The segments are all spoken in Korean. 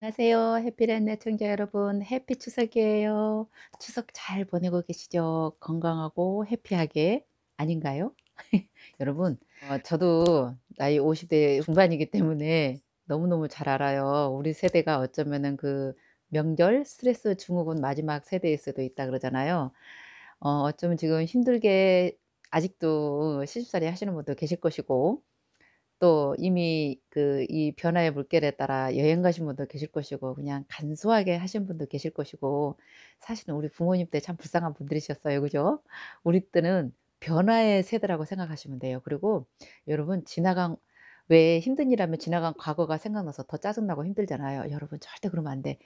안녕하세요. 해피랜드 청자 여러분. 해피 추석이에요. 추석 잘 보내고 계시죠? 건강하고 해피하게 아닌가요? 여러분, 저도 나이 50대 중반이기 때문에 너무너무 잘 알아요. 우리 세대가 어쩌면은 그 명절 스트레스 증후군 마지막 세대일 수도 있다 그러잖아요. 어쩌면 지금 힘들게 아직도 시집살이 하시는 분도 계실 것이고, 또 이미 그 이 변화의 물결에 따라 여행 가신 분도 계실 것이고 그냥 간소하게 하신 분도 계실 것이고, 사실은 우리 부모님 때 참 불쌍한 분들이셨어요. 그죠? 우리 때는 변화의 세대라고 생각하시면 돼요. 그리고 여러분, 왜 힘든 일 하면 지나간 과거가 생각나서 더 짜증나고 힘들잖아요. 여러분, 절대 그러면 안 돼.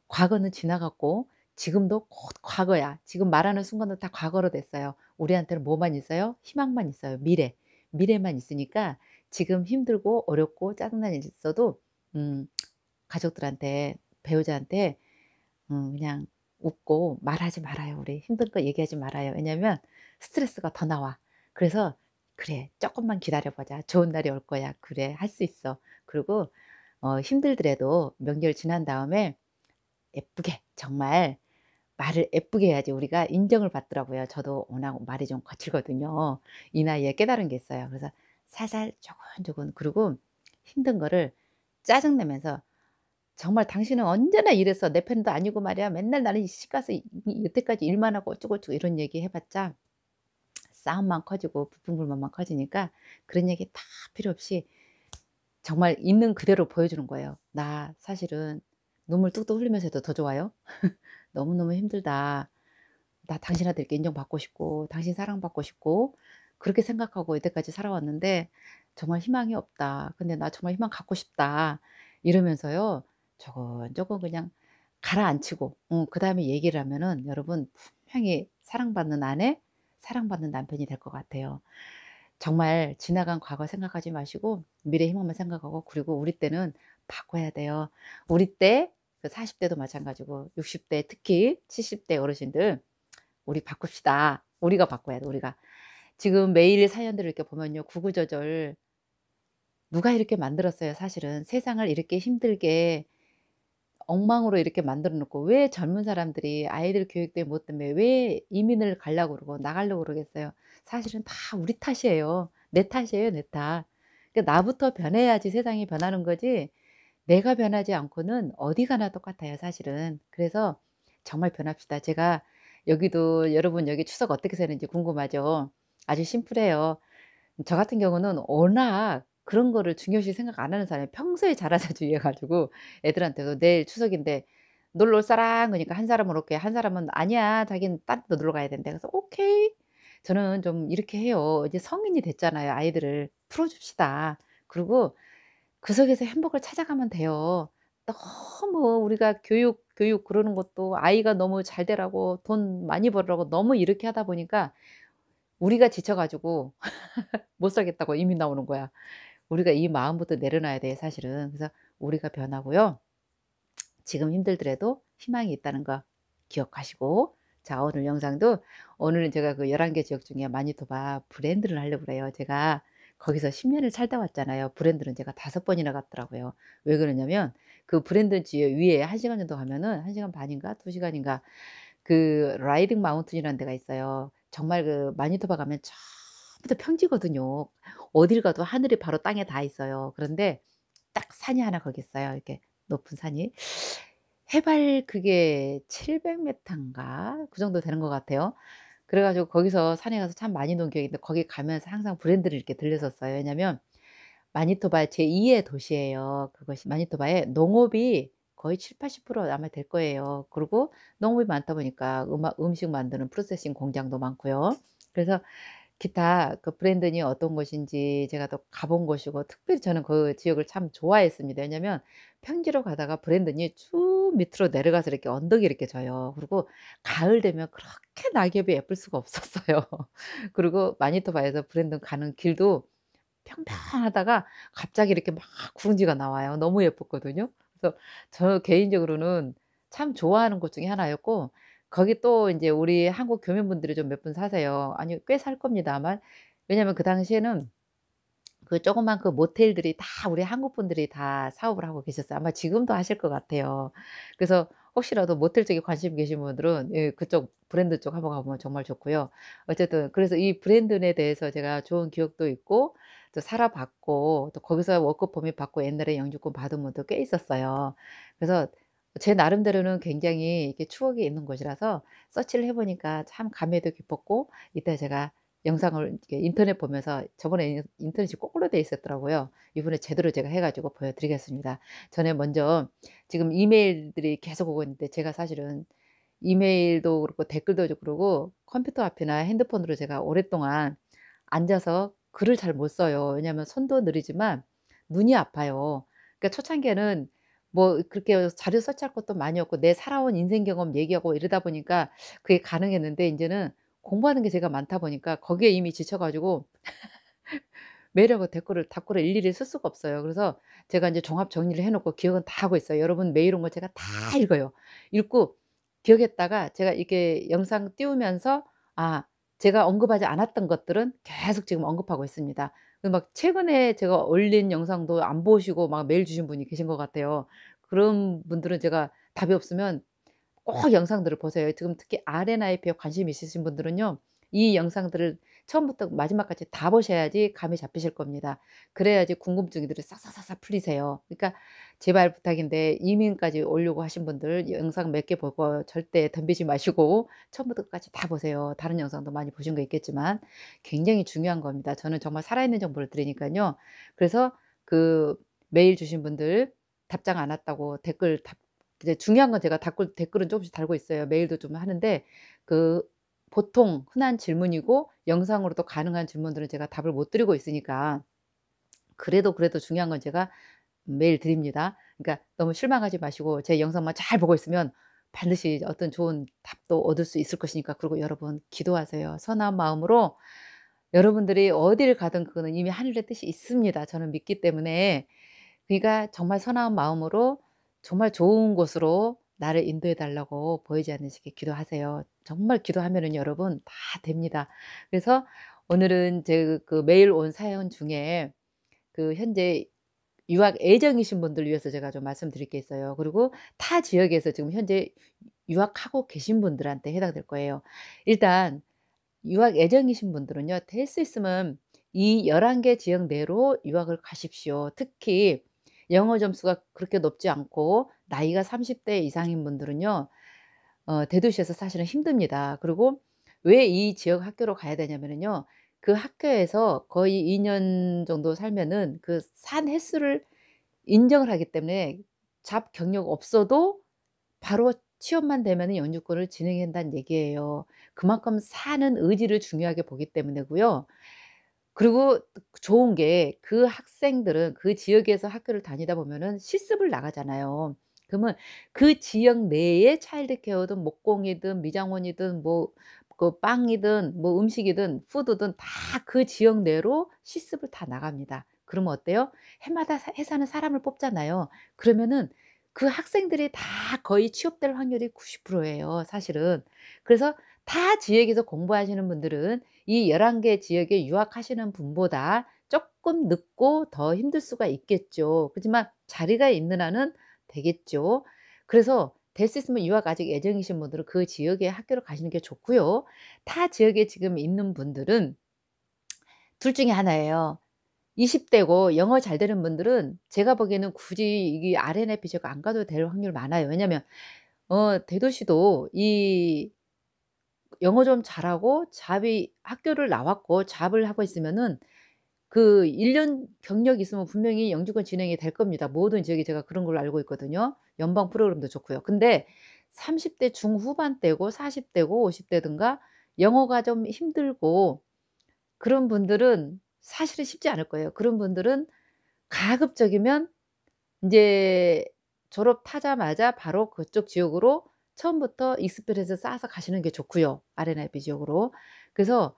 과거는 지나갔고 지금도 곧 과거야. 지금 말하는 순간도 다 과거로 됐어요. 우리한테는 뭐만 있어요? 희망만 있어요. 미래. 미래만 있으니까 지금 힘들고 어렵고 짜증난 일 있어도 음 가족들한테, 배우자한테 그냥 웃고 말하지 말아요. 우리 힘든 거 얘기하지 말아요. 왜냐면 스트레스가 더 나와. 그래서 "그래, 조금만 기다려 보자. 좋은 날이 올 거야. 그래, 할 수 있어." 그리고 힘들더라도 명절 지난 다음에 예쁘게, 정말 말을 예쁘게 해야지 우리가 인정을 받더라고요. 저도 워낙 말이 좀 거칠거든요. 이 나이에 깨달은 게 있어요. 그래서 살살 조곤조곤, 그리고 힘든 거를 짜증 내면서 "정말 당신은 언제나 이랬어. 내 편도 아니고 말이야. 맨날 나는 시집 가서 여태까지 일만 하고 어쩌고저쩌고." 이런 얘기 해 봤자 싸움만 커지고 불평불만만 커지니까 그런 얘기 다 필요 없이 정말 있는 그대로 보여주는 거예요. "나 사실은" 눈물 뚝뚝 흘리면서 해도 더 좋아요. "너무너무 힘들다. 나 당신한테 이렇게 인정받고 싶고 당신 사랑받고 싶고 그렇게 생각하고 이때까지 살아왔는데 정말 희망이 없다. 근데 나 정말 희망 갖고 싶다." 이러면서요, 조곤조곤 그냥 가라앉히고 그다음에 얘기를 하면은 여러분, 분명히 사랑받는 아내, 사랑받는 남편이 될 것 같아요. 정말 지나간 과거 생각하지 마시고 미래 희망만 생각하고, 그리고 우리 때는 바꿔야 돼요. 우리 때 그 40 대도 마찬가지고 60대, 특히 70대 어르신들, 우리 바꿉시다. 우리가 바꿔야 돼, 우리가. 지금 매일 사연들을 이렇게 보면요, 구구절절 누가 이렇게 만들었어요 사실은. 세상을 이렇게 힘들게 엉망으로 이렇게 만들어 놓고 왜 젊은 사람들이 아이들 교육 때문에 뭐 때문에 왜 이민을 가려고 그러고 나가려고 그러겠어요. 사실은 다 우리 탓이에요. 내 탓이에요, 내 탓. 그러니까 나부터 변해야지 세상이 변하는 거지, 내가 변하지 않고는 어디 가나 똑같아요 사실은. 그래서 정말 변합시다. 제가 여기도, 여러분 여기 추석 어떻게 새는지 궁금하죠? 아주 심플해요. 저 같은 경우는 워낙 그런 거를 중요시 생각 안 하는 사람이에요. 평소에 자라자주의해 가지고 애들한테도 "내일 추석인데 놀러 올 사람?" 그러니까 한 사람은 오케이, 한 사람은 "아니야. 자기는 딴 데 놀러 가야 된대." 그래서 "오케이." 저는 좀 이렇게 해요. 이제 성인이 됐잖아요. 아이들을 풀어 줍시다. 그리고 그 속에서 행복을 찾아가면 돼요. 너무 우리가 교육 그러는 것도 아이가 너무 잘 되라고 돈 많이 벌으라고 너무 이렇게 하다 보니까 우리가 지쳐 가지고 못 살겠다고 이민 나오는 거야. 우리가 이 마음부터 내려놔야 돼 사실은. 그래서 우리가 변하고요, 지금 힘들더라도 희망이 있다는 거 기억하시고, 자 오늘 영상도, 오늘은 제가 그 11개 지역 중에 마니토바 브랜드를 하려고 그래요. 제가 거기서 10 년을 살다 왔잖아요. 브랜드는 제가 5 번이나 갔더라고요. 왜 그러냐면 그 브랜드 지역 위에 1 시간 정도 가면은 1 시간 반인가 2 시간인가 그 라이딩 마운틴이라는 데가 있어요. 정말 그 마니토바 가면 전부 다 평지거든요. 어딜 가도 하늘이 바로 땅에 닿아 있어요. 그런데 딱 산이 하나 거기 있어요. 이렇게 높은 산이. 해발 그게 700 미터인가 그 정도 되는 것 같아요. 그래 가지고 거기서 산에 가서 참 많이 논 기억이 있는데, 거기 가면서 항상 브랜드를 이렇게 들렸었어요. 왜냐면 마니토바 제2의 도시예요. 그것이 마니토바에 농업이 거의 70-80% 아마 될 거예요. 그리고 농업이 많다 보니까 음식 만드는 프로세싱 공장도 많고요. 그래서 기타 그 브랜든이 어떤 곳인지 제가 또 가본 곳이고, 특별히 저는 그 지역을 참 좋아했습니다. 왜냐면 평지로 가다가 브랜든이 쭉 밑으로 내려가서 이렇게 언덕이 이렇게 져요. 그리고 가을 되면 그렇게 낙엽이 예쁠 수가 없었어요. 그리고 마니토바에서 브랜든 가는 길도 평평하다가 갑자기 이렇게 막 구릉지가 나와요. 너무 예뻤거든요. 그래서 저 개인적으로는 참 좋아하는 곳 중에 하나였고, 거기 또 인제 우리 한국 교민분들이 좀 몇 분 사세요. 아니 꽤 살 겁니다 아마. 왜냐면 그 당시에는 그 조그만 그 모텔들이 다 우리 한국 분들이 다 사업을 하고 계셨어요. 아마 지금도 하실 것 같아요. 그래서 혹시라도 모텔 쪽에 관심 계신 분들은 예 그쪽 브랜드 쪽 한번 가 보면 정말 좋고요. 어쨌든 그래서 이 브랜드에 대해서 제가 좋은 기억도 있고 또 살아 봤고 또 거기서 워크 퍼밋 받고 옛날에 영주권 받은 분도 꽤 있었어요. 그래서 제 나름대로는 굉장히 이렇게 추억이 있는 곳이라서 서치를 해 보니까 참 감회도 깊었고 이따 제가 영상을 이렇게 인터넷 보면서 저번에 인터넷이 거꾸로 돼 있었더라고요. 이번에 제대로 제가 해 가지고 보여 드리겠습니다. 전에 먼저 지금 이메일들이 계속 오고 있는데 제가 사실은 이메일도 그렇고 댓글도 그러고 컴퓨터 앞이나 핸드폰으로 제가 오랫동안 앉아서 글을 잘 못 써요. 왜냐하면 손도 느리지만 눈이 아파요. 그러니까 초창기에는 뭐 그렇게 자료 서치할 것도 많이 없고 내 살아온 인생 경험 얘기하고 이러다 보니까 그게 가능했는데 인제는 공부하는 게 제가 많다 보니까 거기에 이미 지쳐 가지고 메일하고 댓글을 일일이 쓸 수가 없어요. 그래서 제가 인제 종합 정리를 해 놓고 기억은 다 하고 있어요. 여러분 메일 온 거 제가 다 읽어요. 읽고 기억했다가 제가 이렇게 영상 띄우면서 아 제가 언급하지 않았던 것들은 계속 지금 언급하고 있습니다. 그 막 최근에 제가 올린 영상도 안 보시고 막 메일 주신 분이 계신 것 같아요. 그런 분들은 제가 답이 없으면 꼭 영상들을 보세요. 지금 특히 RNIP에 관심 있으신 분들은요. 이 영상들을 처음부터 마지막까지 다 보셔야지 감이 잡히실 겁니다. 그래야지 궁금증들이 싹싹싹싹 풀리세요. 그러니까 제발 부탁인데 이민까지 오려고 하신 분들 영상 몇 개 보고 절대 덤비지 마시고 처음부터 끝까지 다 보세요. 다른 영상도 많이 보신 거 있겠지만 굉장히 중요한 겁니다. 저는 정말 살아있는 정보를 드리니깐요. 그래서 그 메일 주신 분들 답장 안 왔다고 댓글 이제 중요한 건 제가 댓글은 쪼금씩 달고 있어요. 메일도 좀 하는데 그 보통 흔한 질문이고 영상으로도 가능한 질문들은 제가 답을 못 드리고 있으니까 그래도 중요한 건 제가 메일 드립니다. 그러니까 너무 실망하지 마시고 제 영상만 잘 보고 있으면 반드시 어떤 좋은 답도 얻을 수 있을 것이니까 그리고 여러분 기도하세요. 선한 마음으로 여러분들이 어디를 가든 그거는 이미 하늘의 뜻이 있습니다. 저는 믿기 때문에 그러니까 정말 선한 마음으로 정말 좋은 곳으로 나를 인도해 달라고 보이지 않으시게 기도하세요. 정말 기도하면은 여러분 다 됩니다. 그래서 오늘은 제 그 메일 온 사연 중에 그 현재 유학 애정이신 분들 위해서 제가 좀 말씀드릴 게 있어요. 그리고 타 지역에서 지금 현재 유학하고 계신 분들한테 해당될 거예요. 일단 유학 예정이신 분들은요. 될 수 있으면 이 11개 지역 내로 유학을 가십시오. 특히 영어 점수가 그렇게 높지 않고 나이가 30대 이상인 분들은요. 대도시에서 사실은 힘듭니다. 그리고 왜 이 지역 학교로 가야 되냐면은요. 그 학교에서 거의 2년 정도 살면은 그 산 횟수를 인정을 하기 때문에 잡 경력 없어도 바로 취업만 되면은 영주권을 진행한다는 얘기예요. 그만큼 사는 의지를 중요하게 보기 때문이고요. 그리고 좋은 게 그 학생들은 그 지역에서 학교를 다니다 보면은 실습을 나가잖아요. 그러면 그 지역 내에 차일드 케어든 목공이든 미장원이든 뭐 그 빵이든 뭐 음식이든 푸드든 다 그 지역 내로 실습을 다 나갑니다. 그러면 어때요? 해마다 사는 사람을 뽑잖아요. 그러면은 그 학생들이 다 거의 취업될 확률이 90% 예요 사실은. 그래서 타 지역에서 공부하시는 분들은 이 11개 지역에 유학하시는 분보다 쪼끔 늦고 더 힘들 수가 있겠죠. 그렇지만 자리가 있는 한은 되겠죠. 그래서 될 수 있으면 유학 아직 예정이신 분들은 그 지역의 학교를 가시는 게 좋고요. 타 지역에 지금 있는 분들은 둘 중에 하나예요. 20 대고 영어 잘 되는 분들은 제가 보기에는 굳이 이게 RNF 지역 안 가도 될 확률 많아요. 왜냐하면 대도시도 이 영어 좀 잘하고 잡이 학교를 나왔고 잡을 하고 있으면은 그 1년 경력이 있으면 분명히 영주권 진행이 될 겁니다. 모든 지역이 제가 그런 걸로 알고 있거든요. 연방 프로그램도 좋고요. 근데 30대 중후반대고 40 대고 50 대든가 영어가 좀 힘들고 그런 분들은 사실은 쉽지 않을 거예요. 그런 분들은 가급적이면 인제 졸업하자마자 바로 그쪽 지역으로 처음부터 익스피리언스 쌓아서 가시는 게 좋고요, RNIB 지역으로. 그래서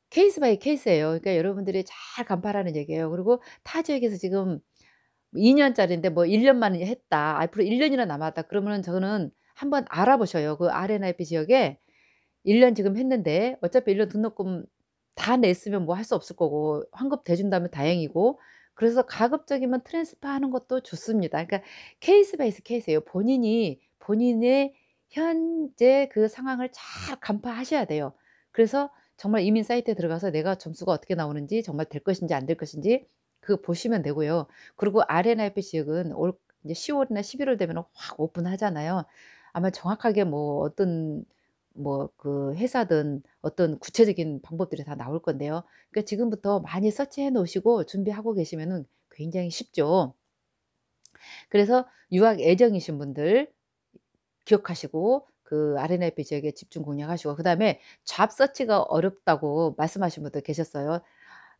케이스 바이 케이스예요. 그러니까 여러분들이 잘 간파하라는 얘기예요. 그리고 타 지역에서 지금 2 년짜리인데 뭐 1 년만 했다. 앞으로 1 년이나 남았다. 그러면은 저는 한번 알아보셔요. 그 RNIP 지역에 1년 지금 했는데 어차피 1년 등록금 다 냈으면 뭐 할 수 없을 거고 환급 대준다면 다행이고 그래서 가급적이면 트랜스퍼하는 것도 좋습니다. 그러니까 케이스 바이 케이스예요. 본인이 본인의 현재 그 상황을 잘 간파하셔야 돼요. 그래서 정말 이민 사이트에 들어가서 내가 점수가 어떻게 나오는지 정말 될 것인지 안 될 것인지 그거 보시면 되고요. 그리고 RNIP 지역은 올 이제 10 월이나 11월 되면은 확 오픈하잖아요. 아마 정확하게 뭐 어떤 뭐 그 회사든 어떤 구체적인 방법들이 다 나올 건데요. 그러니까 지금부터 많이 서치해 놓으시고 준비하고 계시면은 굉장히 쉽죠. 그래서 유학 예정이신 분들 기억하시고 그 RNLP 지역에 집중 공략하시고 그다음에 잡 서치가 어렵다고 말씀하신 분들 계셨어요.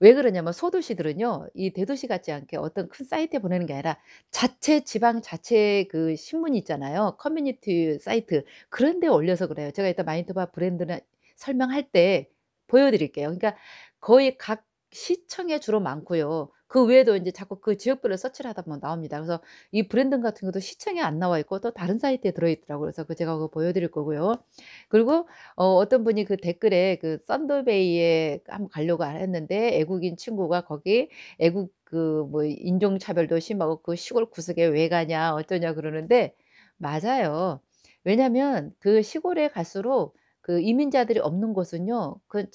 왜 그러냐면 소도시들은요. 이 대도시 같지 않게 어떤 큰 사이트에 보내는 게 아니라 자체 지방 자체 그 신문이 있잖아요. 커뮤니티 사이트 그런 데 올려서 그래요. 제가 이따 마니토바 브랜드는 설명할 때 보여 드릴게요. 그러니까 거의 각 시청에 주로 많고요. 그 외에도 인제 자꾸 그 지역별로 서치를 하다 보면 나옵니다. 그래서 이 브랜드 같은 경우도 시청에 안 나와 있고 또 다른 사이트에 들어 있더라고요. 그래서 그 제가 그거 보여 드릴 거고요. 그리고 어떤 분이 그 댓글에 그 썬더베이에 한번 가려고 했는데 애국인 친구가 거기 애국 그 뭐 인종차별도 심하고 "그 시골 구석에 왜 가냐. 어쩌냐." 그러는데 맞아요. 왜냐면 그 시골에 갈수록 그 이민자들이 없는 곳은요. 그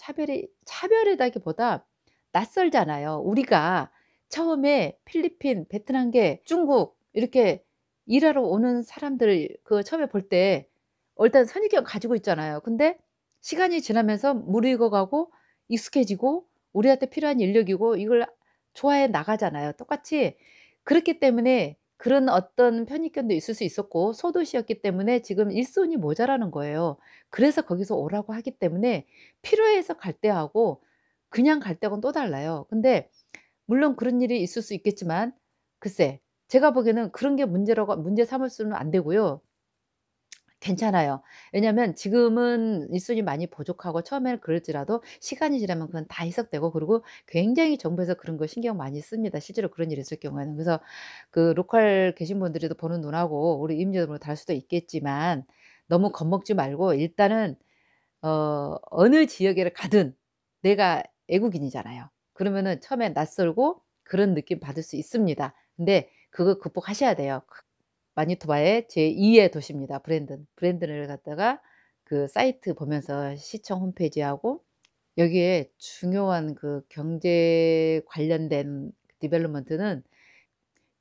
차별이라기보다 낯설잖아요. 우리가 처음에 필리핀, 베트남계, 중국 이렇게 일하러 오는 사람들 그 처음에 볼 때 일단 선입견 가지고 있잖아요. 근데 시간이 지나면서 무르익어가고 익숙해지고 우리한테 필요한 인력이고 이걸 좋아해 나가잖아요. 똑같이 그렇기 때문에 그런 어떤 편익견도 있을 수 있었고 소도시였기 때문에 지금 일손이 모자라는 거예요. 그래서 거기서 오라고 하기 때문에 필요해서 갈 때하고 그냥 갈 때하고는 또 달라요. 근데 물론 그런 일이 있을 수 있겠지만 글쎄 제가 보기에는 그런 게 문제라고 문제 삼을 수는 안 되고요. 괜찮아요. 왜냐하면 지금은 일손이 많이 부족하고 처음에는 그럴지라도 시간이 지나면 그건 다 희석되고 그리고 굉장히 정부에서 그런 거 신경 많이 씁니다, 실제로 그런 일이 있을 경우에는. 그래서 그 로컬 계신 분들도 보는 눈하고 우리 이민자들하고 다를 수도 있겠지만 너무 겁먹지 말고 일단은 어느 지역에 가든 내가 애국인이잖아요. 그러면은 처음에 낯설고 그런 느낌 받을 수 있습니다. 근데 그거 극복하셔야 돼요. 마니토바의 제2의 도시입니다, 브랜든. 브랜든을 갖다가 그 사이트 보면서 시청 홈페이지하고 여기에 중요한 그 경제 관련된 디벨롭먼트는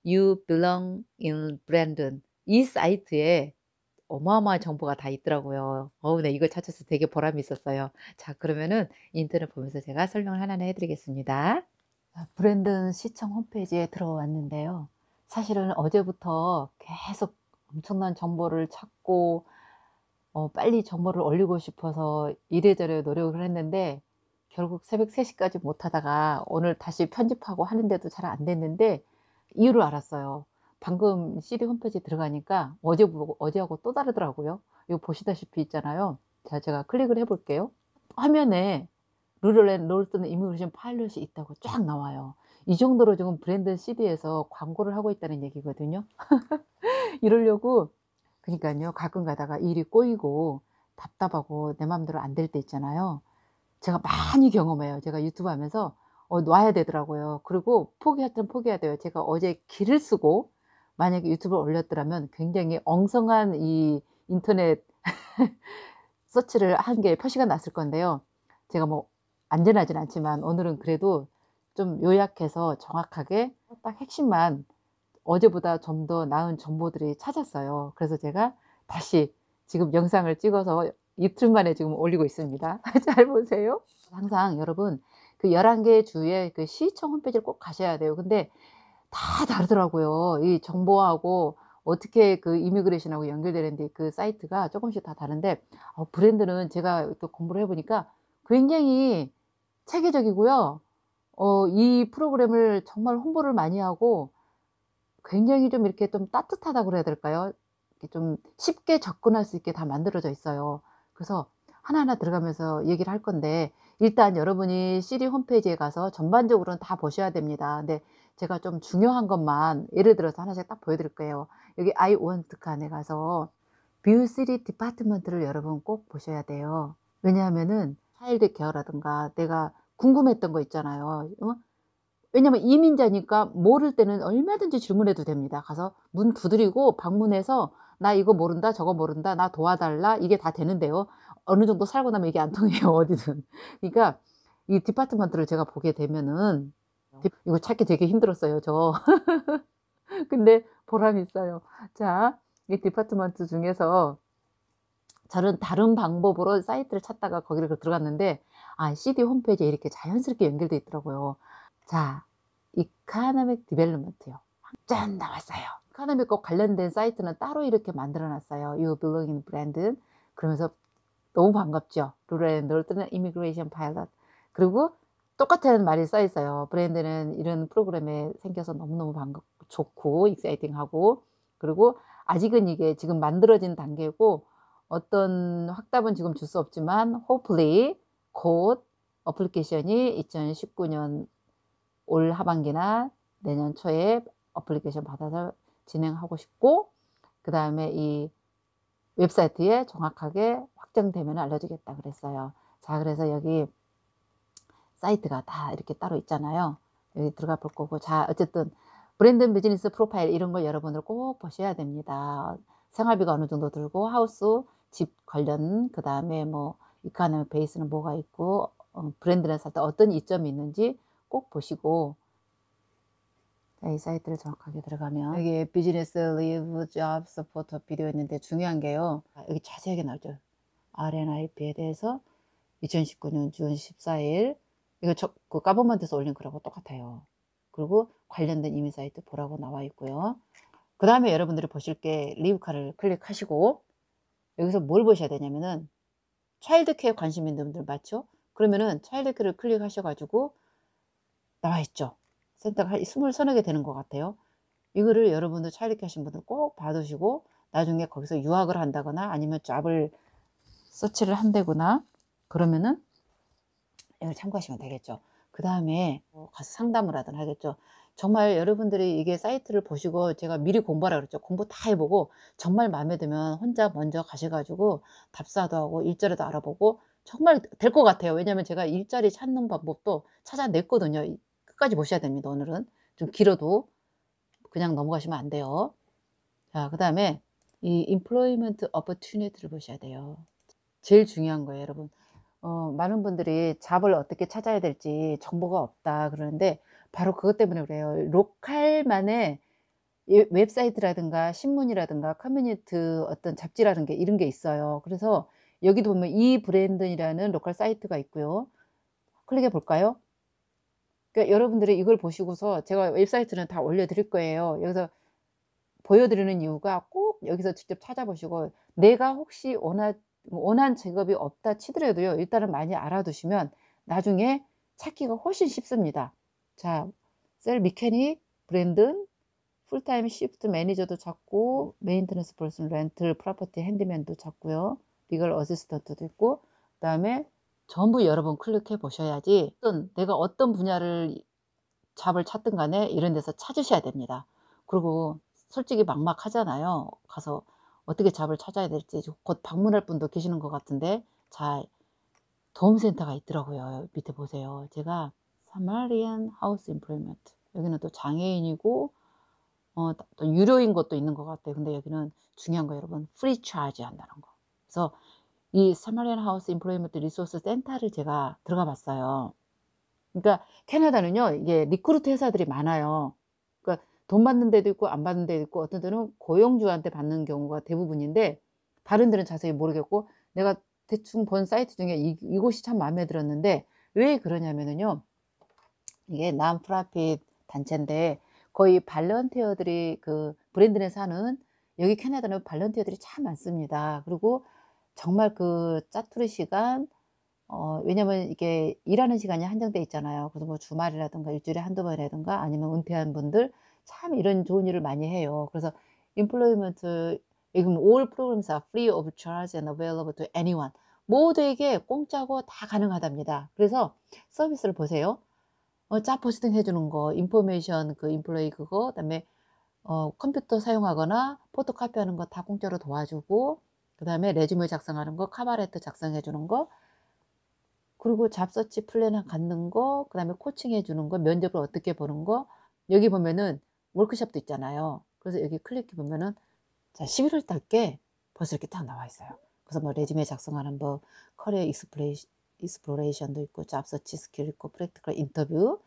You belong in Brandon 이 사이트에 어마어마한 정보가 다 있더라고요. 네 이걸 찾아서 되게 보람이 있었어요. 자 그러면은 인터넷 보면서 제가 설명을 하나하나 해 드리겠습니다. 브랜든 시청 홈페이지에 들어왔는데요. 사실은 어제부터 계속 엄청난 정보를 찾고 빨리 정보를 올리고 싶어서 이래저래 노력을 했는데 결국 새벽 3 시까지 못 하다가 오늘 다시 편집하고 하는데도 잘 안 됐는데 이유를 알았어요. 방금 CD 홈페이지에 들어가니까 어제 보고 어제하고 또 다르더라고요. 이거 보시다시피 있잖아요. 자 제가 클릭을 해 볼게요. 화면에 룰앤 롤스는 이미그레이션 파일럿이 있다고 쫙 나와요. 이 정도로 지금 브랜든 CD에서 광고를 하고 있다는 얘기거든요. 이러려고 그니깐요. 가끔 가다가 일이 꼬이고 답답하고 내 맘대로 안 될 때 있잖아요. 제가 많이 경험해요. 제가 유튜브 하면서 놔야 되더라고요. 그리고 포기할 땐 포기해야 돼요. 제가 어제 기를 쓰고 만약에 유튜브를 올렸더라면 굉장히 엉성한 이 인터넷 서치를 한 게 표시가 났을 건데요. 제가 뭐 안전하진 않지만 오늘은 그래도 좀 요약해서 정확하게 딱 핵심만 어제보다 좀 더 나은 정보들이 찾았어요. 그래서 제가 다시 지금 영상을 찍어서 이틀 만에 지금 올리고 있습니다. 잘 보세요. 항상 여러분 그 11개 주의 그 시청 홈페이지를 꼭 가셔야 돼요. 근데 다 다르더라고요. 이 정보하고 어떻게 그 이미그레이션하고 연결되는지 그 사이트가 쪼금씩 다 다른데 브랜드는 제가 또 공부를 해 보니까 굉장히 체계적이고요. 이 프로그램을 정말 홍보를 많이 하고 굉장히 좀 이렇게 좀 따뜻하다고 그래야 될까요? 이렇게 좀 쉽게 접근할 수 있게 다 만들어져 있어요. 그래서 하나하나 들어가면서 얘기를 할 건데 일단 여러분이 시리 홈페이지에 가서 전반적으로는 다 보셔야 됩니다. 근데 제가 좀 중요한 것만 예를 들어서 하나씩 딱 보여 드릴 거예요. 여기 I want 칸에 가서 뷰 시리 디파트먼트를 여러분 꼭 보셔야 돼요. 왜냐하면은 차일드 케어라든가 내가 궁금했던 거 있잖아요. 왜냐면 이민자니까 모를 때는 얼마든지 질문해도 됩니다. 가서 문 두드리고 방문해서 "나 이거 모른다. 저거 모른다. 나 도와달라." 이게 다 되는데요. 어느 정도 살고 나면 이게 안 통해요 어디든. 그러니까 이 디파트먼트를 제가 보게 되면은 이거 찾기 되게 힘들었어요 저. 근데 보람이 있어요. 자, 이 디파트먼트 중에서 저는 다른 방법으로 사이트를 찾다가 거기를 들어갔는데 CD 홈페이지에 이렇게 자연스럽게 연결돼 있더라고요. 자, 이코노믹 디벨롭먼트요. 짠 나왔어요. 이코노믹과 관련된 사이트는 따로 이렇게 만들어 놨어요. You belong in brand. 그러면서 너무 반갑죠. 루럴 놀트는 이미그레이션 파일럿. 그리고 똑같은 말이 써 있어요. 브랜드는 이런 프로그램에 생겨서 너무너무 좋고 익사이팅하고, 그리고 아직은 이게 지금 만들어진 단계고 어떤 확답은 지금 줄 수 없지만 hopefully 곧 어플리케이션이 2019년 올 하반기나 내년 초에 어플리케이션 받아서 진행하고 싶고, 그다음에 이 웹사이트에 정확하게 확정되면 알려주겠다 그랬어요. 자, 그래서 여기 사이트가 다 이렇게 따로 있잖아요. 여기 들어가 볼 거고, 자, 어쨌든 브랜드 비즈니스 프로파일 이런 걸 여러분들 꼭 보셔야 됩니다. 생활비가 어느 정도 들고, 하우스, 집 관련, 그 다음에 뭐 이코노미 베이스는 뭐가 있고, 브랜드를 살 때 어떤 이점이 있는지 꼭 보시고. 자, 이 사이트를 정확하게 들어가면 여기 비즈니스 리브 잡 서포터 비디오 있는데 중요한 게요. 여기 자세하게 나오죠. RNIP에 대해서 2019년 준 14일 이거 그 가버먼트에서 올린 거라고 똑같아요. 그리고 관련된 이메일 사이트 보라고 나와 있고요. 그 다음에 여러분들이 보실 게 리뷰카를 클릭하시고 여기서 뭘 보셔야 되냐면은 차일드 케어 관심 있는 분들 맞죠? 그러면은 차일드 케어를 클릭하셔 가지고 나와 있죠. 선택 한 20 서너 개 되는 것 같아요. 이거를 여러분들 차일드 케어 하신 분들 꼭 받으시고 나중에 거기서 유학을 한다거나 아니면 잡을 서치를 한다거나 그러면은 이걸 참고하시면 되겠죠. 그다음에 가서 상담을 하든 하겠죠. 정말 여러분들이 이게 사이트를 보시고 제가 미리 공부하라 그랬죠. 공부 다 해 보고 정말 마음에 들면 혼자 먼저 가셔 가지고 답사도 하고 일자리도 알아보고 정말 될 것 같아요. 왜냐하면 제가 일자리 찾는 방법도 찾아냈거든요. 끝까지 보셔야 됩니다 오늘은. 좀 길어도 그냥 넘어가시면 안 돼요. 자, 그다음에 이 employment opportunity를 보셔야 돼요. 제일 중요한 거예요 여러분. 많은 분들이 잡을 어떻게 찾아야 될지 정보가 없다 그러는데 바로 그것 때문에 그래요. 로컬만의 이 웹사이트라든가 신문이라든가 커뮤니티 어떤 잡지라는 게 이런 게 있어요. 그래서 여기도 보면 이 브랜드라는 로컬 사이트가 있고요. 클릭해 볼까요? 그러니까 여러분들이 이걸 보시고서 제가 웹사이트는 다 올려 드릴 거예요. 여기서 보여 드리는 이유가 꼭 여기서 직접 찾아보시고 내가 혹시 원한 직업이 없다 치더라도요. 일단은 많이 알아두시면 나중에 찾기가 훨씬 쉽습니다. 자, 셀 미케닉, 브랜든, 풀타임 시프트 매니저도 찾고 메인테넌스 퍼슨, 렌틀, 프로퍼티 핸디맨도 찾고요. 리걸 어시스턴트도 있고 그다음에 전부 여러 번 클릭해 보셔야지 내가 어떤 분야를 잡을 찾든 간에 이런 데서 찾으셔야 됩니다. 그리고 솔직히 막막하잖아요. 가서 어떻게 잡을 찾아야 될지 곧 방문할 분도 계시는 것 같은데 자, 도움센터가 있더라고요. 밑에 보세요. 제가 사마리안 하우스 임플로이먼트 여기는 또 장애인이고 또 유료인 것도 있는 것 같아요. 근데 여기는 중요한 거 여러분 프리 차지 한다는 거. 그래서 이 사마리안 하우스 임플로이먼트 리소스 센터를 제가 들어가 봤어요. 그러니까 캐나다는요. 이게 리크루트 회사들이 많아요. 그러니까 돈 받는 데도 있고 안 받는 데도 있고 어떤 데는 고용주한테 받는 경우가 대부분인데 다른 데는 자세히 모르겠고 내가 대충 본 사이트 중에 이곳이 참 마음에 들었는데 왜 그러냐면은요. 이게 non-profit 단체인데 거의 발런티어들이 그 브랜드 내에서 하는 여기 캐나다는 발런티어들이 참 많습니다. 그리고 정말 그 짜투리 시간 왜냐면 이게 일하는 시간이 한정돼 있잖아요. 그래서 뭐 주말이라든가 일주일에 한두 번이라든가 아니면 은퇴한 분들 참 이런 좋은 일을 많이 해요. 그래서 employment 여기 뭐 all programs are free of charge and available to anyone. 모두에게 공짜고 다 가능하답니다. 그래서 서비스를 보세요. 짭 포스팅 해 주는 거, 인포메이션 그 임플로이 그거 그다음에 컴퓨터 사용하거나 포토카피 하는 거 다 공짜로 도와주고 그다음에 레주메 작성하는 거, 카바 레터 작성해 주는 거 그리고 잡서치 플랜 갖는 거, 그다음에 코칭해 주는 거, 면접을 어떻게 보는 거, 여기 보면은 워크숍도 있잖아요. 그래서 여기 클릭해 보면은 자 11월 달께 벌써 이렇게 딱 나와 있어요. 그래서 뭐 레주메 작성하는 법, 커리어 익스플로레이션도 있고, 잡서치 스킬 있고, 프랙티컬 인터뷰.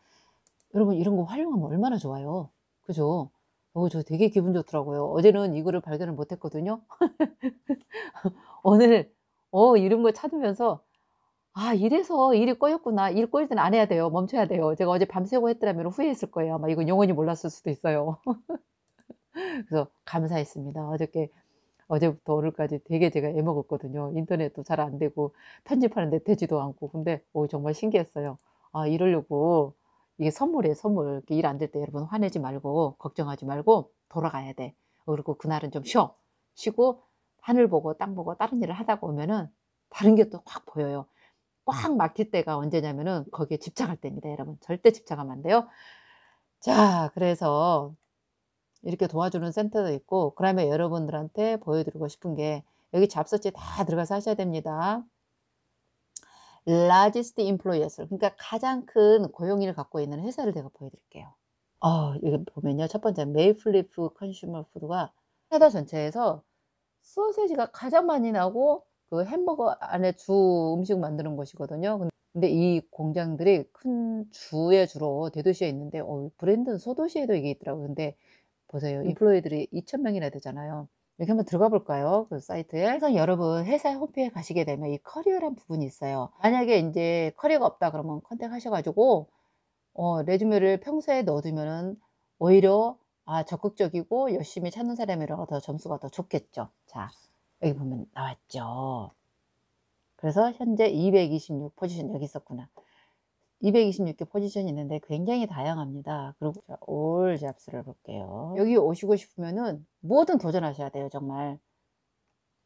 여러분 이런 거 활용하면 얼마나 좋아요. 그죠? 저 되게 기분 좋더라고요. 어제는 이거를 발견을 못 했거든요. 오늘 이런 거 찾으면서 '아 이래서 일이 꼬였구나. 일 꼬일 때는 안 해야 돼요. 멈춰야 돼요.' 제가 어제 밤새고 했더라면 후회했을 거예요. 아마 이건 영원히 몰랐을 수도 있어요. 그래서 감사했습니다. 어제부터 오늘까지 되게 제가 애먹었거든요. 인터넷도 잘 안 되고 편집하는데 되지도 않고. 근데 정말 신기했어요. 아 이러려고 이게 선물이에요, 선물. 이렇게 일 안 될 때 여러분 화내지 말고 걱정하지 말고 돌아가야 돼. 그리고 그날은 좀 쉬어. 쉬고 하늘 보고 땅 보고 다른 일을 하다가 오면은 다른 게 또 확 보여요. 꽉 막힐 때가 언제냐면은 거기에 집착할 때입니다, 여러분. 절대 집착하면 안 돼요. 자, 그래서 이렇게 도와주는 센터도 있고, 그다음에 여러분들한테 보여드리고 싶은 게 여기 잡서치에 다 들어가서 하셔야 됩니다. largest employers, 그러니까 가장 큰 고용인을 갖고 있는 회사를 제가 보여드릴게요. 여기 보면요. 첫 번째 메이플리프 컨슈머 푸드가 캐나다 전체에서 소시지가 가장 많이 나고 그 햄버거 안에 주 음식 만드는 곳이거든요. 근데 이 공장들이 큰 주에 주로 대도시에 있는데 브랜드는 소도시에도 이게 있더라고요. 근데 보세요. 인플로이들이 2천 명이나 되잖아요. 여기 한번 들어가 볼까요? 그 사이트에. 항상 여러분 회사 홈페이지에 가시게 되면 이 커리어란 부분이 있어요. 만약에 인제 커리어가 없다 그러면 컨택하셔 가지고 레주메를 평소에 넣어 두면은 오히려 적극적이고 열심히 찾는 사람이라고 더 점수가 더 좋겠죠. 자, 여기 보면 나왔죠. 그래서 현재 226 포지션 여기 있었구나. 226개 포지션이 있는데 굉장히 다양합니다. 그리고 자 올 잡스를 볼게요. 여기 오시고 싶으면은 뭐든 도전하셔야 돼요, 정말.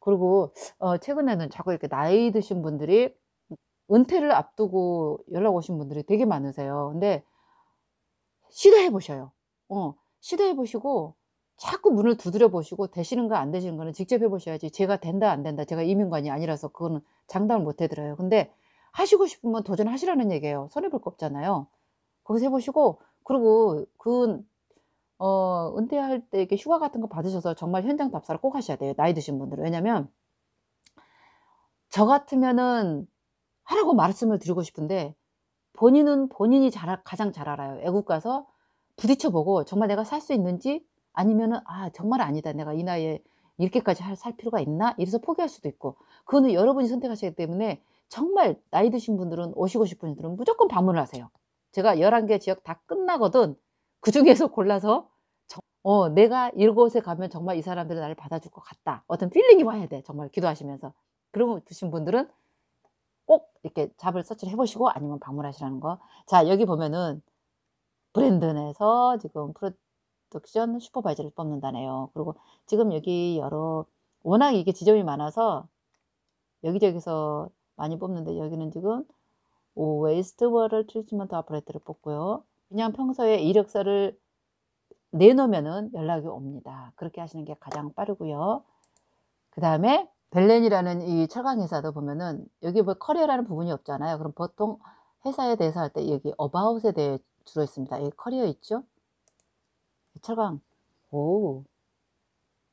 그리고 최근에는 자꾸 이렇게 나이 드신 분들이 은퇴를 앞두고 연락 오신 분들이 되게 많으세요. 근데 시도해 보셔요. 시도해 보시고 자꾸 문을 두드려 보시고 되시는 거 안 되시는 거는 직접 해 보셔야지, 제가 된다 안 된다, 제가 이민관이 아니라서 그거는 장담을 못 해 드려요. 근데 하시고 싶으면 도전하시라는 얘기예요. 손해 볼 거 없잖아요. 거기서 해 보시고, 그리고 은퇴할 때 이렇게 휴가 같은 거 받으셔서 정말 현장 답사를 꼭 하셔야 돼요, 나이 드신 분들은. 왜냐면 저 같으면은 하라고 말씀을 드리고 싶은데 본인은 본인이 가장 잘 알아요. 외국 가서 부딪혀 보고 정말 내가 살 수 있는지, 아니면은 '아 정말 아니다. 내가 이 나이에 이렇게까지 살 필요가 있나?' 이래서 포기할 수도 있고. 그거는 여러분이 선택하시기 때문에 정말 나이 드신 분들은, 오시고 싶은 분들은 무조건 방문을 하세요. 제가 11개 지역 다 끝나거든 그중에서 골라서 '내가 이곳에 가면 정말 이 사람들이 나를 받아줄 것 같다.' 어떤 필링이 와야 돼, 정말 기도하시면서. 그러고 드신 분들은 꼭 이렇게 잡을 서치를 해 보시고 아니면 방문하시라는 거. 자, 여기 보면은 브랜드 내에서 지금 프로덕션 슈퍼바이저를 뽑는다네요. 그리고 지금 여기 워낙 이게 지점이 많아서 여기저기서 많이 뽑는데, 여기는 지금 웨이스트 워터 트리트먼트 아퍼레이터를 뽑고요. 그냥 평소에 이력서를 내놓으면은 연락이 옵니다. 그렇게 하시는 게 가장 빠르고요. 그다음에 벨렌이라는 이 철강 회사도 보면은 여기 뭐 커리어라는 부분이 없잖아요. 그럼 보통 회사에 대해서 할 때 여기 어바웃에 대해 주로 있습니다. 여기 커리어 있죠? 철강. 오.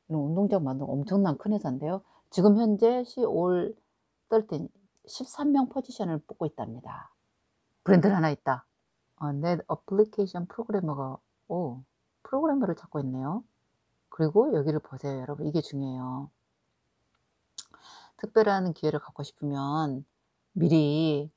이런 운동장 만든 엄청난 큰 회사인데요. 지금 현재 올 13 13명 포지션을 뽑고 있답니다. 브랜드는 하나 있다. 넷 어플리케이션 프로그래머가 프로그래머를 찾고 있네요. 그리고 여기를 보세요, 여러분. 이게 중요해요. 특별한 기회를 갖고 싶으면 미리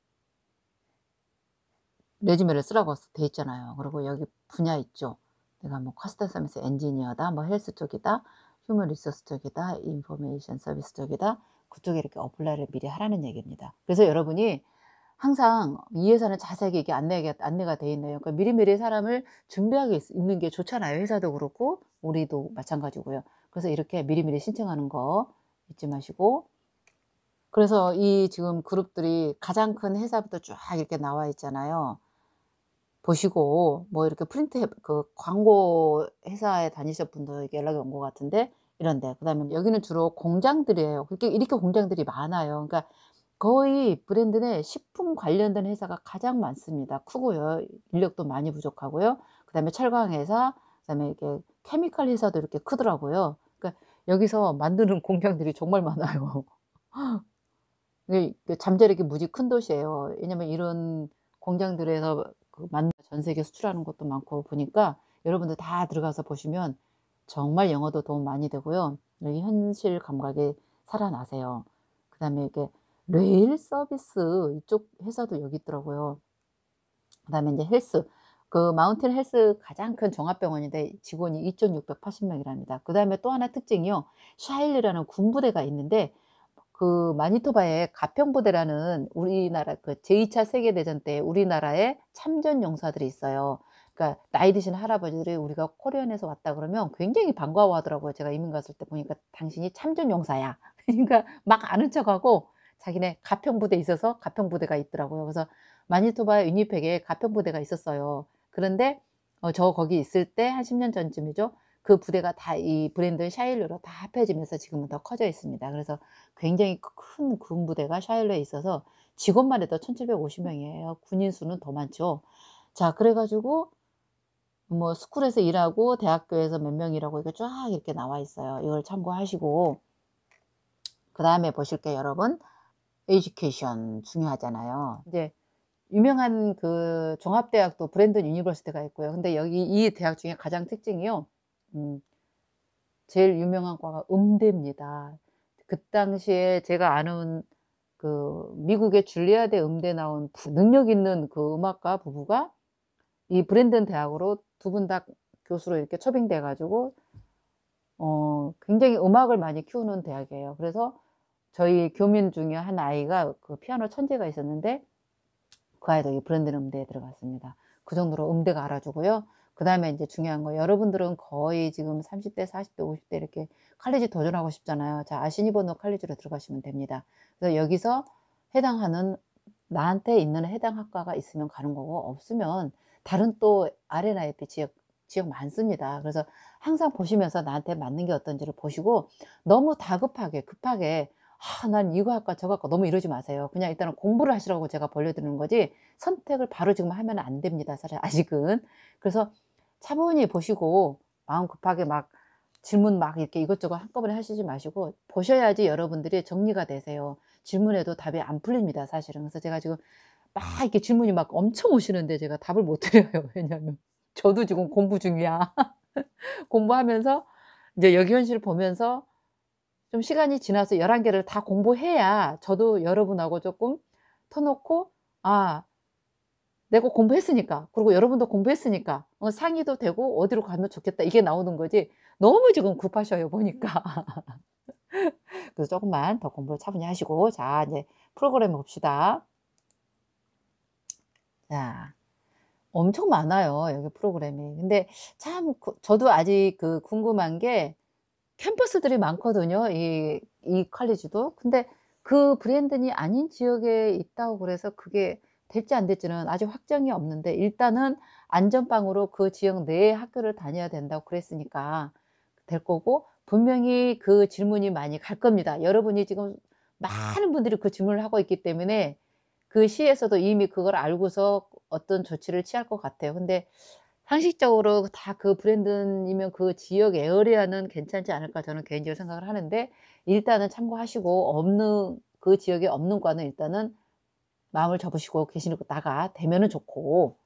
레주메를 쓰라고 돼 있잖아요. 그리고 여기 분야 있죠. 내가 뭐 커스텀 서비스 엔지니어다, 뭐 헬스 쪽이다, 휴먼 리소스 쪽이다, 인포메이션 서비스 쪽이다. 그쪽에 이렇게 어플라이를 미리 하라는 얘기입니다. 그래서 여러분이 항상 이 회사는 자세하게 이게 안내가 돼 있네요. 그러니까 미리미리 사람을 준비하게 있는 게 좋잖아요. 회사도 그렇고 우리도 마찬가지고요. 그래서 이렇게 미리미리 신청하는 거 잊지 마시고. 그래서 이 지금 그룹들이 가장 큰 회사부터 쫙 이렇게 나와 있잖아요. 보시고 뭐 이렇게 광고 회사에 다니실 분도 이렇게 연락이 온 것 같은데 이런 데. 그다음에 여기는 주로 공장들이에요. 이렇게 공장들이 많아요. 그러니까 거의 브랜드 내 식품 관련된 회사가 가장 많습니다. 크고요. 인력도 많이 부족하고요. 그다음에 철강 회사, 그다음에 이렇게 케미칼 회사도 이렇게 크더라고요. 그러니까 여기서 만드는 공장들이 정말 많아요. 이게 잠재력이 무지 큰 도시예요. 왜냐면 이런 공장들에서 그 전 세계 수출하는 것도 많고 보니까 여러분들 다 들어가서 보시면 정말 영어도 도움 많이 되고요. 여기 현실 감각이 살아나세요. 그다음에 이게 레일 서비스 이쪽 회사도 여기 있더라고요. 그다음에 인제 헬스, 그 마운틴 헬스 가장 큰 종합병원인데 직원이 2,680 명이랍니다. 그다음에 또 하나 특징이요. 샤일리라는 군부대가 있는데 그 마니토바에 가평부대라는 우리나라 그 제2차 세계대전 때 우리나라의 참전 용사들이 있어요. 그러니까 나이 드신 할아버지들이 "우리가 코리안에서 왔다." 그러면 굉장히 반가워하더라고요. 제가 이민 갔을 때 보니까 "당신이 참전 용사야." 그러니까 막 아는 척하고 자기네 가평부대에 있어서 가평부대가 있더라고요. 그래서 마니토바 위니펙에 가평부대가 있었어요. 그런데 저 거기 있을 때 한 10년 전쯤이죠. 그 부대가 다 이 브랜드 샤일로로 다 합해지면서 지금은 더 커져 있습니다. 그래서 굉장히 큰 군부대가 샤일로에 있어서 직원만 해도 1,750 명이에요. 군인 수는 더 많죠. 자 그래 가지고 뭐 스쿨에서 일하고 대학교에서 몇 명 일하고 이게 쫙 이렇게 나와 있어요. 이걸 참고하시고 그다음에 보실게요 여러분. 에듀케이션 중요하잖아요. 이제 유명한 그 종합대학도 브랜든 유니버시티가 있고요. 근데 여기 이 대학 중에 가장 특징이요. 음 제일 유명한 과가 음대입니다. 그 당시에 제가 아는 그 미국의 줄리아대 음대 나온 능력 있는 그 음악가 부부가 이 브랜든 대학으로 두 분 다 교수로 이렇게 초빙돼 가지고 굉장히 음악을 많이 키우는 대학이에요. 그래서 저희 교민 중에 한 아이가 그 피아노 천재가 있었는데 그 아이도 이 브랜든 음대에 들어갔습니다. 그 정도로 음대가 알아주고요. 그다음에 인제 중요한 거 여러분들은 거의 지금 30대 40대 50대 이렇게 칼리지 도전하고 싶잖아요. 자 아시니버너 칼리지로 들어가시면 됩니다. 그래서 여기서 해당하는 나한테 있는 해당 학과가 있으면 가는 거고 없으면 다른 또 R&IP 지역 많습니다. 그래서 항상 보시면서 나한테 맞는 게 어떤지를 보시고 너무 다급하게 급하게 '아 난 이거 할까 저거 할까.' 너무 이러지 마세요. 그냥 일단은 공부를 하시라고 제가 벌려 드리는 거지 선택을 바로 지금 하면 안 됩니다 사실 아직은. 그래서 차분히 보시고 마음 급하게 막 질문 막 이렇게 이것저것 한꺼번에 하시지 마시고 보셔야지 여러분들이 정리가 되세요. 질문해도 답이 안 풀립니다 사실은. 그래서 제가 지금 막 이렇게 질문이 막 엄청 오시는데 제가 답을 못 드려요. 왜냐하면 저도 지금 공부 중이야. 공부하면서 인제 여기 현실을 보면서 좀 시간이 지나서 11 개를 다 공부해야 저도 여러분하고 쪼끔 터 놓고 '아 내가 공부했으니까 그리고 여러분도 공부했으니까 상의도 되고 어디로 가면 좋겠다.' 이게 나오는 거지 너무 지금 급하셔요 보니까. 그래서 쪼금만 더 공부를 차분히 하시고 자 인제 프로그램 봅시다. 자 엄청 많아요 여기 프로그램이. 근데 참 저도 아직 그 궁금한 게 캠퍼스들이 많거든요 이 컬리지도. 근데 그 브랜든이 아닌 지역에 있다고 그래서 그게 될지 안 될지는 아직 확정이 없는데 일단은 안전빵으로 그 지역 내에 학교를 다녀야 된다고 그랬으니까 될 거고 분명히 그 질문이 많이 갈 겁니다. 여러분이 지금 많은 분들이 그 질문을 하고 있기 때문에 그 시에서도 이미 그걸 알고서 어떤 조치를 취할 것 같아요. 근데 상식적으로 다 그 브랜드이면 그 지역 에어리어는 괜찮지 않을까 저는 개인적으로 생각을 하는데 일단은 참고하시고 없는 그 지역에 없는 과는 일단은 마음을 접으시고 계시다가 되면은 좋고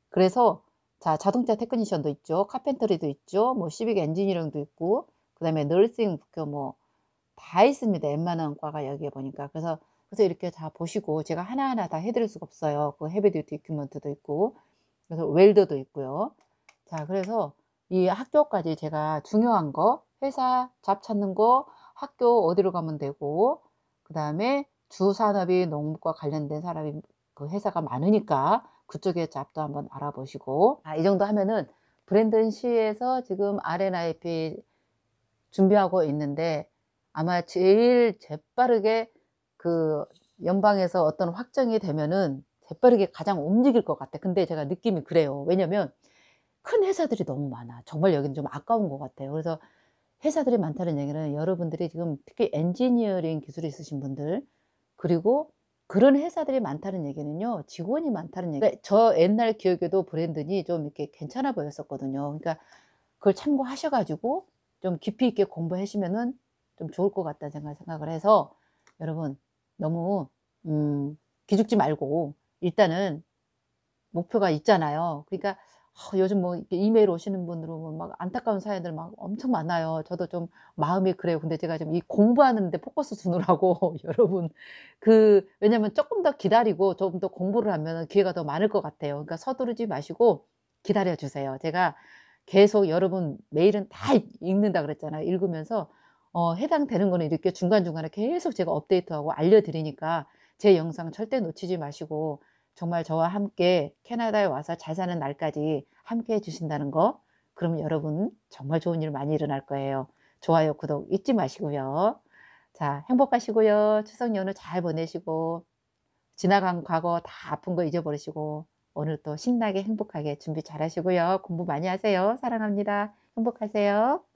그래서 자 자동차 테크니션도 있죠. 카펜터리도 있죠. 뭐 시빅 엔지니어링도 있고 그다음에 너싱 그 뭐 다 있습니다. 웬만한 과가 여기에 보니까. 그래서 이렇게 다 보시고 제가 하나하나 다 해 드릴 수가 없어요. 그 헤비 듀티 이퀴먼트도 있고 그래서 웰더도 있고요. 자 그래서 이 학교까지 제가 중요한 거 회사 잡 찾는 거 학교 어디로 가면 되고 그다음에 주 산업이 농업과 관련된 사람이 그 회사가 많으니까 그쪽의 잡도 한번 알아보시고 이 정도 하면은 브랜든 시에서 지금 R&IP 준비하고 있는데 아마 제일 재빠르게 그 연방에서 어떤 확정이 되면은 재빠르게 가장 움직일 것 같아. 근데 제가 느낌이 그래요. 왜냐면 큰 회사들이 너무 많아. 정말 여기는 좀 아까운 것 같아요. 그래서 회사들이 많다는 얘기는 여러분들이 지금 특히 엔지니어링 기술이 있으신 분들 그리고 그런 회사들이 많다는 얘기는요, 직원이 많다는 얘기. 그러니까 저 옛날 기억에도 브랜든이 좀 이렇게 괜찮아 보였었거든요. 그러니까 그걸 참고하셔 가지고 좀 깊이 있게 공부하시면은 좀 좋을 것 같다는 생각을 해서, 여러분 너무 기죽지 말고 일단은 목표가 있잖아요. 그러니까 요즘 뭐 이렇게 이메일 오시는 분들은 뭐 막 안타까운 사연들 막 엄청 많아요. 저도 좀 마음이 그래요. 근데 제가 좀 이 공부하는 데 포커스 두느라고 여러분, 왜냐면 쪼끔 더 기다리고 좀 더 공부를 하면은 기회가 더 많을 것 같아요. 그러니까 서두르지 마시고 기다려 주세요. 제가 계속 여러분 메일은 다 읽는다 그랬잖아요. 읽으면서 해당되는 거는 이렇게 중간중간에 계속 제가 업데이트하고 알려 드리니까 제 영상 절대 놓치지 마시고, 정말 저와 함께 캐나다에 와서 잘 사는 날까지 함께 해 주신다는 거, 그러면 여러분 정말 좋은 일 많이 일어날 거예요. 좋아요, 구독 잊지 마시고요. 자, 행복하시고요. 추석 연휴 잘 보내시고 지나간 과거 다 아픈 거 잊어버리시고 오늘 또 신나게 행복하게 준비 잘 하시고요. 공부 많이 하세요. 사랑합니다. 행복하세요.